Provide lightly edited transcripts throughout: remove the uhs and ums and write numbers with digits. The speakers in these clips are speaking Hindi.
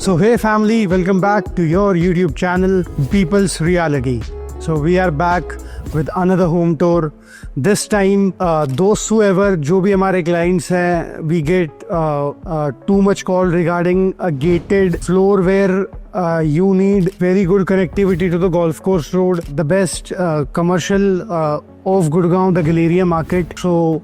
So hey family, welcome back to your YouTube channel People's Reality. So we are back with another home tour. This time those whoever जो भी हमारे clients हैं, we get too much call regarding a gated floor where you need very good connectivity to the golf course road, the best commercial of Gurgaon, the Galleria market. So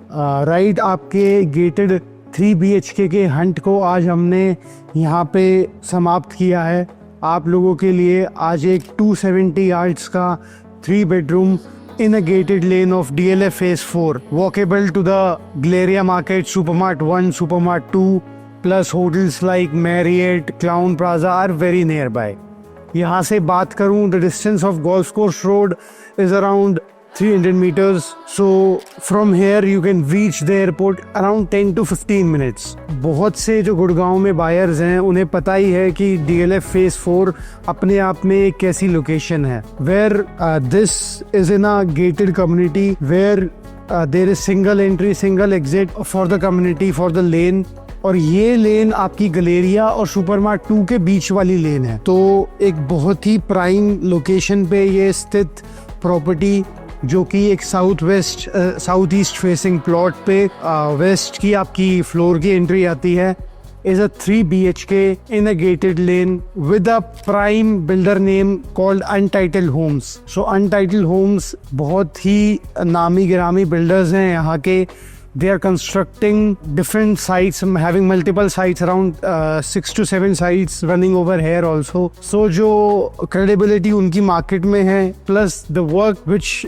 right आपके gated 3 BHK के हंट को आज हमने यहाँ पे समाप्त किया है। आप लोगों के लिए आज एक 270 यार्ड्स का 3 bedroom in a gated lane of DLF Phase 4, walkable to the Galleria Market, Supermart 1, Supermart 2, plus hotels like Marriott, Clown Plaza are very nearby. यहाँ से बात करूँ, the distance of Golf Course Road is around 300 meters. So from here you can reach the airport around 10 to 15 minutes. बहुत से जो गुड़गांव में बायर्स हैं उन्हें पता ही है कि DLF Phase 4 अपने आप में एक कैसी लोकेशन है, where this is in a gated community where there is single entry, single exit for the community, for the lane. और ये लेन आपकी गलेरिया और सुपरमार्ट 2 के बीच वाली लेन है। तो एक बहुत ही प्राइम लोकेशन पे ये स्थित प्रॉपर्टी, जो कि एक साउथ ईस्ट फेसिंग प्लॉट पे वेस्ट की आपकी फ्लोर की एंट्री आती है, is a 3 BHK in a gated lane with a prime builder name called Untitled Homes. So Untitled Homes बहुत ही नामी गिरामी बिल्डर्स हैं यहाँ के. They are constructing different sites, having multiple sites, around 6 to 7 sites running over here also. So जो credibility उनकी market में है, plus the work which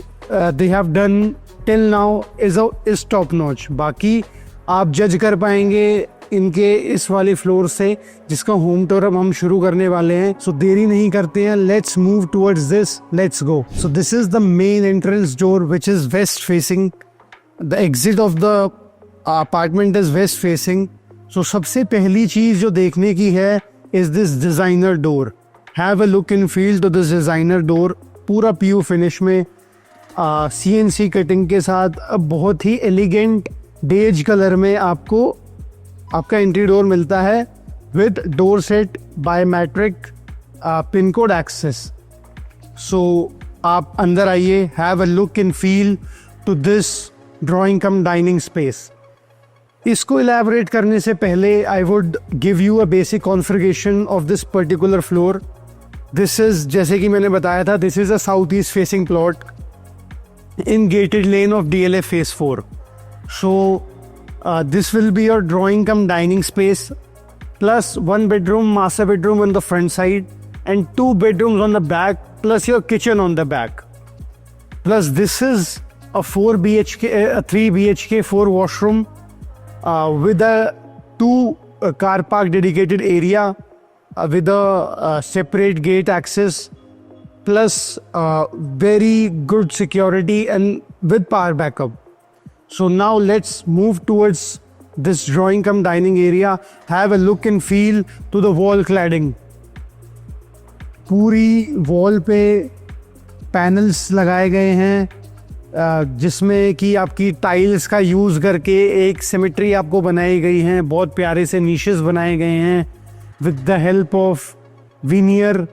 they have done till now is top notch. बाकी आप जज कर पाएंगे इनके इस वाले फ्लोर से, जिसका होम टूर अब हम शुरू करने वाले हैं. सो देरी नहीं करते हैं, let's move towards this, let's go. So this is the main entrance door which is waste facing. The exit of the apartment is west facing. So सबसे पहली चीज जो देखने की है is this designer door. Have a look and feel to this designer door. पूरा PU finish में CNC कटिंग के साथ बहुत ही एलिगेंट बेज कलर में आपको आपका एंट्री डोर मिलता है with door set biometric pin code access. So आप अंदर आइए, have a look and feel to this drawing come dining space. इसको इलेबोरेट करने से पहले I would give you a basic configuration of this particular floor. This is, जैसे कि मैंने बताया था, this is a south east facing plot in gated lane of DLF Phase 4. So this will be your drawing cum dining space plus 1 bedroom, master bedroom on the front side and 2 bedrooms on the back plus your kitchen on the back. Plus this is a 4 BHK, a 3 BHK 4 washroom with a 2 car park dedicated area with a separate gate access, plus very good security and with power backup. So now let's move towards this drawing cum dining area. Have a look and feel to the wall cladding. पूरी वॉल पे पैनल्स लगाए गए हैं जिसमें कि आपकी टाइल्स का यूज़ करके एक सिमेट्री आपको बनाई गई है. बहुत प्यारे से नीशेस बनाए गए हैं with the help of veneer.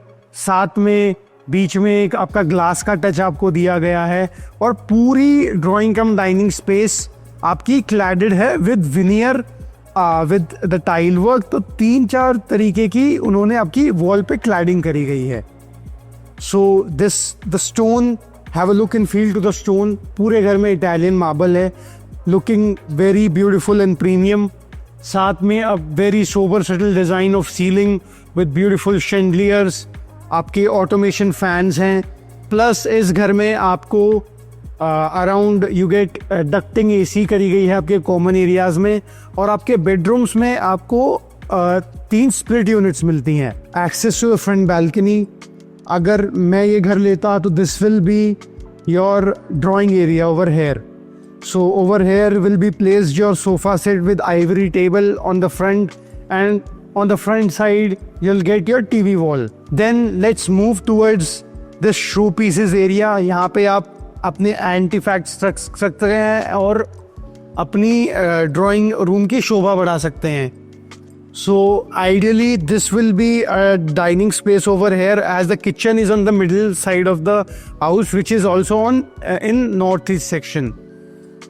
साथ में बीच में एक आपका ग्लास का टच आपको दिया गया है और पूरी ड्राइंग कम डाइनिंग स्पेस आपकी क्लैडेड है with veneer with the tile work. तो 3-4 तरीके की उन्होंने आपकी वॉल पे क्लैडिंग करी गई है. So this the stone, have a look and feel to the stone. पूरे घर में इटालियन मार्बल है, looking very beautiful and premium. साथ में a very sober subtle design of ceiling with beautiful chandeliers. आपके ऑटोमेशन फैंस हैं. प्लस इस घर में आपको around you get ducting AC करी गई है आपके कॉमन एरियाज में. और आपके बेडरूम्स में आपको 3 स्प्लिट यूनिट्स मिलती हैं. Access to front balcony. अगर मैं ये घर लेता तो this will be your drawing area over here. So over here will be placed your sofa set with ivory table on the front, and on the front side you'll get your TV wall. Then let's move towards this showpieces area. यहाँ पे आप अपने artifacts रख सकते हैं और अपनी ड्राइंग रूम की शोभा बढ़ा सकते हैं. So ideally this will be a dining space over here, as the kitchen is on the middle side of the house, which is also on in northeast section.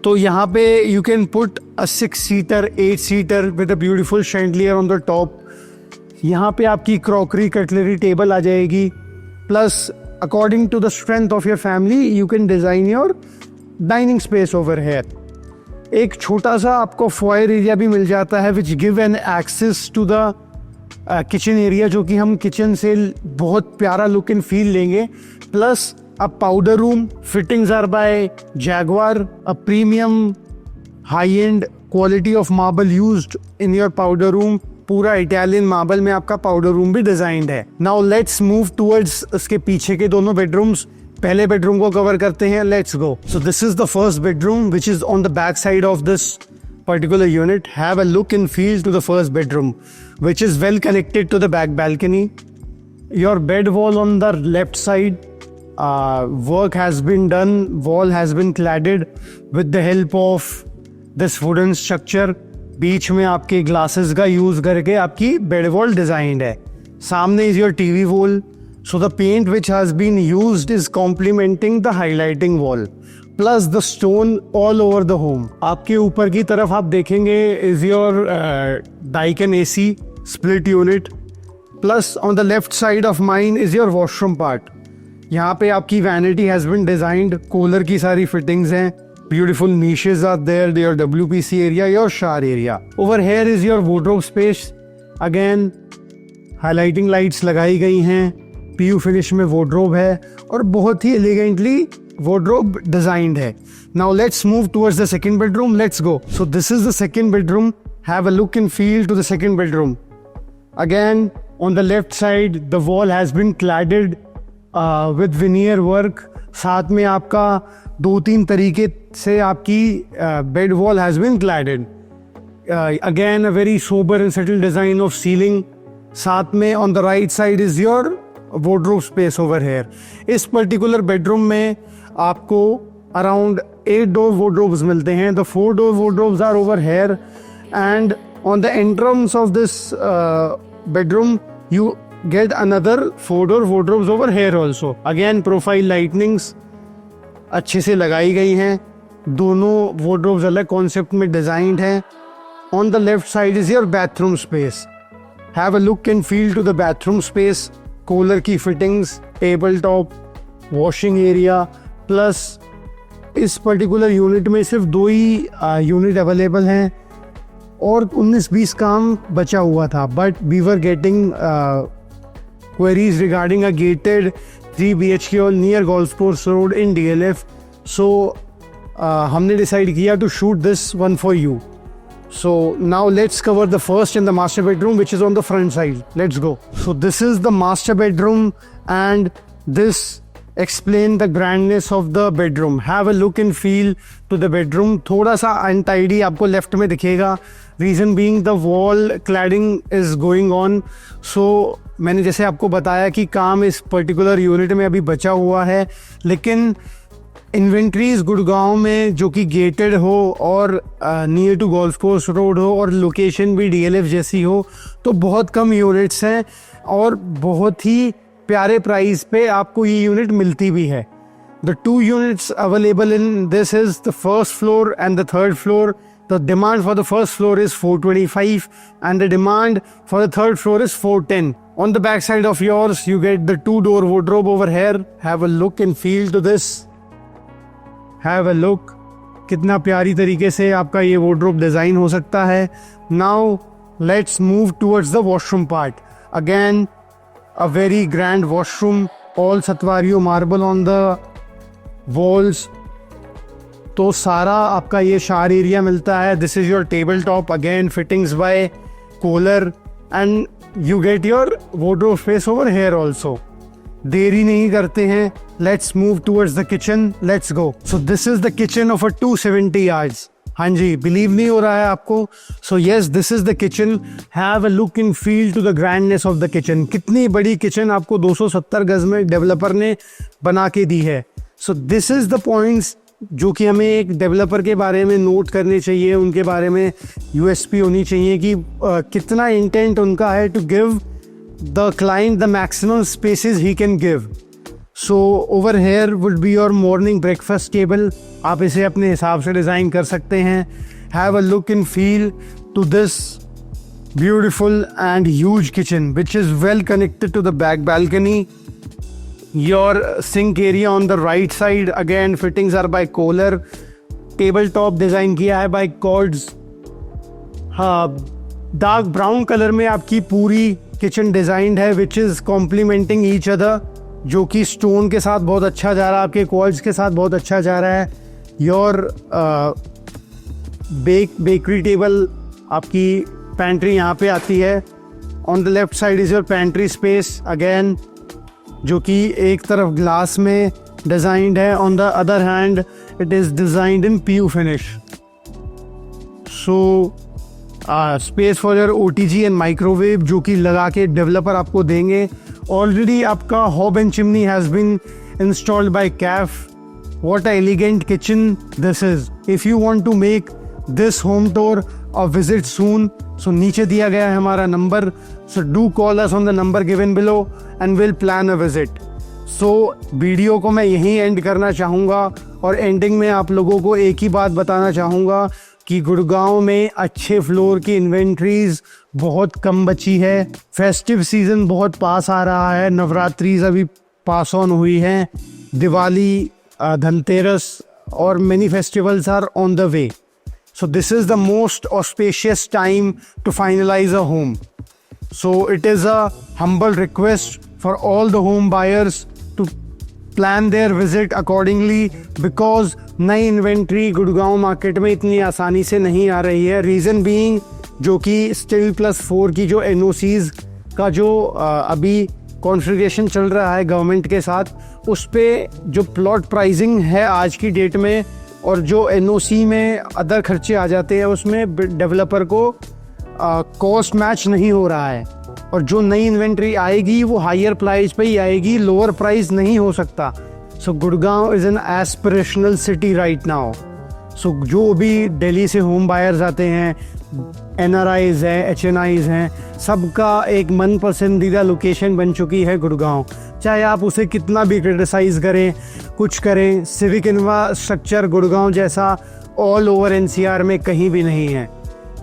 तो यहाँ पे you can put a 6-seater, 8-seater with a beautiful chandelier on the top. यहाँ पे आपकी क्रॉकरी कटलरी टेबल आ जाएगी. Plus according to the strength of your family you can design your dining space over here. एक छोटा सा आपको फॉयर एरिया भी मिल जाता है which give an access to the kitchen area, जो कि हम किचन से बहुत प्यारा लुक एंड फील लेंगे. Plus a powder room, fittings are by Jaguar, a premium high end quality of marble used in your powder room. पूरा इटालियन मार्बल में आपका पाउडर रूम भी डिजाइंड है. नाउ लेट्स मूव टुवर्ड्स उसके पीछे के दोनों बेडरूम्स. पहले बेडरूम को कवर करते हैं. Let's go. So this is the first bedroom which is on the back side of this particular unit. Have a look and feel to the first bedroom, which is well connected to the back balcony. Your bed wall on the left side, work has been done. Wall has been cladded with the help of this wooden structure. बीच में आपके ग्लासेस का यूज करके आपकी बेड वॉल डिजाइंड है. सामने is your TV wall. So the paint which has been used is complementing the highlighting wall. Plus the stone all over the home. आपके ऊपर की तरफ आप देखेंगे is your Daikin AC split unit. Plus on the left side of mine is your washroom part. यहाँ पे आपकी vanity has been designed. Cooler की सारी fittings हैं. Beautiful niches are there. Your WPC area, your shower area. Over here is your wardrobe space. Again, highlighting lights लगाई गई हैं. पीयू फिनिश में वार्डरोब है और बहुत ही एलिगेंटली वार्डरोब डिजाइंड है. Now let's move towards the second bedroom. Let's go. So this is the second bedroom. Have a look and feel to the second bedroom. Again on the left side the wall has been cladded with veneer work. साथ में आपका 2-3 तरीके से आपकी bed wall has been cladded. Again a very sober and settled design of ceiling. साथ में on the right side is your wardrobe space over here. इस पर्टिकुलर बेडरूम में आपको अराउंड 8 door wardrobes मिलते हैं. The 4 door wardrobes are over here, and on the entrance of this bedroom you get another 4 door wardrobes over here also. Again profile lightnings अच्छे से लगाई गई हैं. दोनों wardrobes अलग कॉन्सेप्ट में डिजाइंड हैं. On the left side is your bathroom space. Have a look and feel to the bathroom space. Cooler की fittings, table top, washing area. Plus इस पर्टिकुलर यूनिट में सिर्फ 2 ही यूनिट अवेलेबल हैं और 19-20 काम बचा हुआ था. But we were getting queries regarding a gated 3 BHK और near golf course road in DLF. So हमने डिसाइड किया to shoot this one for you. So now let's cover the first and the master bedroom, which is on the front side. Let's go. So this is the master bedroom, and this explain the grandness of the bedroom. Have a look and feel to the bedroom. थोड़ा सा untidy आपको left में दिखेगा. Reason being the wall cladding is going on. So मैंने जैसे आपको बताया कि काम इस पर्टिकुलर यूनिट में अभी बचा हुआ है, लेकिन इन्वेंट्रीज गुड़गांव में जो कि गेटेड हो और near to golf course road हो और लोकेशन भी DLF जैसी हो, तो बहुत कम यूनिट्स हैं और बहुत ही प्यारे प्राइस पे आपको ये यूनिट मिलती भी है. The 2 units available in this is the first floor and the third floor. The demand for the first floor is 425 and the demand for the third floor is 410. On the back side of yours you get the 2 door wardrobe over here. Have a look and feel to this. Have a look. कितना प्यारी तरीके से आपका ये wardrobe डिज़ाइन हो सकता है. Now let's move towards the washroom part. Again a very grand washroom. All Satvario marble on the walls. तो सारा आपका ये शार एरिया मिलता है. This is your table top. Again fittings by Kohler, and you get your wardrobe space over here also. देरी नहीं करते हैं. Let's move towards the kitchen. Let's go. So this is the kitchen of a 270 yards. हाँ जी, बिलीव नहीं हो रहा है आपको? So yes, this is the kitchen. Have a look in feel to the grandness of the kitchen. कितनी बड़ी किचन आपको 270 गज में डेवलपर ने बना के दी है. So this is the points जो कि हमें एक डेवलपर के बारे में नोट करने चाहिए, उनके बारे में यूएसपी होनी चाहिए कि कितना इंटेंट उनका है to give the client the maximum spaces he can give. So over here would be your morning breakfast table. आप इसे अपने हिसाब से डिज़ाइन कर सकते हैं. Have a look and feel to this beautiful and huge kitchen which is well connected to the back balcony. Your sink area on the right side, again fittings are by Kohler. Tabletop design किया है by Cords. हाँ, dark brown color में आपकी पूरी kitchen designed है which is complementing each other, जो कि stone के साथ बहुत अच्छा जा रहा है, आपके Cords के साथ बहुत अच्छा जा रहा है. Your bakery table, आपकी पैंट्री यहाँ पे आती है. On the left side is your pantry space again, जो कि एक तरफ ग्लास में डिज़ाइंड है. On the other hand it is designed in PU finish. So space for your OTG and microwave, जो कि लगा के डेवलपर आपको देंगे. ऑलरेडी आपका hob and chimney has been installed by Kaff. What a elegant kitchen this is. If you want to make this home tour or visit soon, so नीचे दिया गया है हमारा number. So do call us on the number given below and we'll plan a visit. So video को मैं यहीं एंड करना चाहूँगा और एंडिंग में आप लोगों को एक ही बात बताना चाहूँगा कि गुड़गांव में अच्छे फ्लोर की इन्वेंट्रीज बहुत कम बची है. फेस्टिव सीज़न बहुत पास आ रहा है. नवरात्रिज अभी पास ऑन हुई हैं. दिवाली, धनतेरस और many festivals are on the way. So this is the most auspicious time to finalize a home. So it is a humble request for all the home buyers to plan their visit accordingly, because नई इन्वेंट्री गुड़गांव मार्केट में इतनी आसानी से नहीं आ रही है. रीज़न बीइंग जो कि Still+4 की जो NOCs का जो अभी कॉन्फ़िगरेशन चल रहा है गवर्नमेंट के साथ, उस पर जो प्लॉट प्राइसिंग है आज की डेट में और जो NOC में अदर खर्चे आ जाते हैं, उसमें डेवलपर को कॉस्ट मैच नहीं हो रहा है. और जो नई इन्वेंट्री आएगी वो हायर प्राइस पे ही आएगी, लोअर प्राइस नहीं हो सकता. So Gurgaon is an aspirational city right now. So जो भी दिल्ली से होम बायर्स आते हैं, NRIs हैं, HNIs हैं, सबका एक मन पसंदीदा लोकेशन बन चुकी है गुड़गांव. चाहे आप उसे कितना भी क्रिटिसाइज़ करें, कुछ करें, सिविक इंफ्रास्ट्रक्चर गुड़गांव जैसा ऑल ओवर NCR में कहीं भी नहीं है.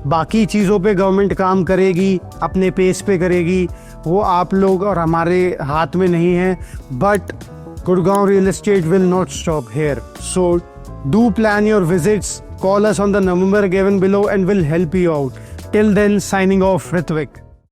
बाकी चीज़ों पे गवर्नमेंट काम करेगी, अपने पेस पे करेगी, वो आप लोग और हमारे हाथ में नहीं है. But Gurgaon real estate will not stop hair. So do plan your visits. Call us on the number given below and we'll help you out. Till then, signing off, Ritvik.